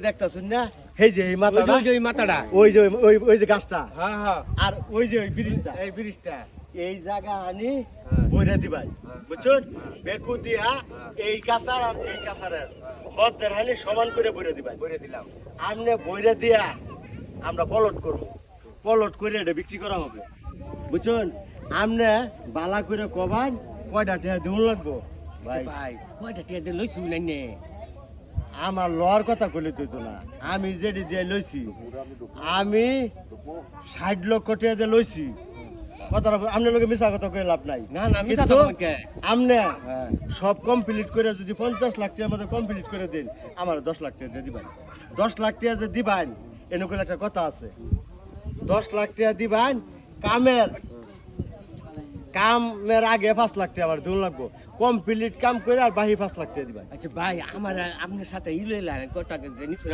দেখতাছুন না এই যে এই মাথাটা ওই মাথাটা ওই যে গাছটা হ্যাঁ হ্যাঁ আর ওই যে ওই ব্রিজটা এই ব্রিজটা এই জায়গা আনি বইরা দিবাই বুঝছুন বেকু দিয়া এই কাছার আর এই কাছারের মধ্যের হানি সমান করে বইরা দিবাই বলে দিলাম আমনে বইরা দিয়া আমরা পলট করব পলট করে এটা বিক্রি করা হবে বুঝছুন আমনে বালা করে কবান কয়টা টাকা দিন লাগবো ভাই ভাই কয়টা টিয়া দিয়ে লইছু নাইনে আমার লওয়ার কথা কইলে তুই তো না আমি যেটি দিয়ে লইছি আমি 60 লক্ষ টাকা দিয়ে লইছি কথাটা আপনার লোকে মিছা কথা কই লাভ নাই না না মিছা কিন্তু তো কে আমনে হ্যাঁ সব কমপ্লিট করে যদি 50 লাখ টাকার মধ্যে কমপ্লিট করে দেন আমার 10 লাখ টাকা দিয়ে দিবেন 10 লাখ টাকা যে দিবেন এনকল একটা কথা আছে 10 লাখ টাকা দিবেন কামের আগে 5 লাখ টাকা আমার দিন লাগবো কমপ্লিট কাম করে আর বাকি 5 লাখ টাকা দিবেন আচ্ছা ভাই আমার আপনার সাথে ইলে কয় টাকা যে নিছিল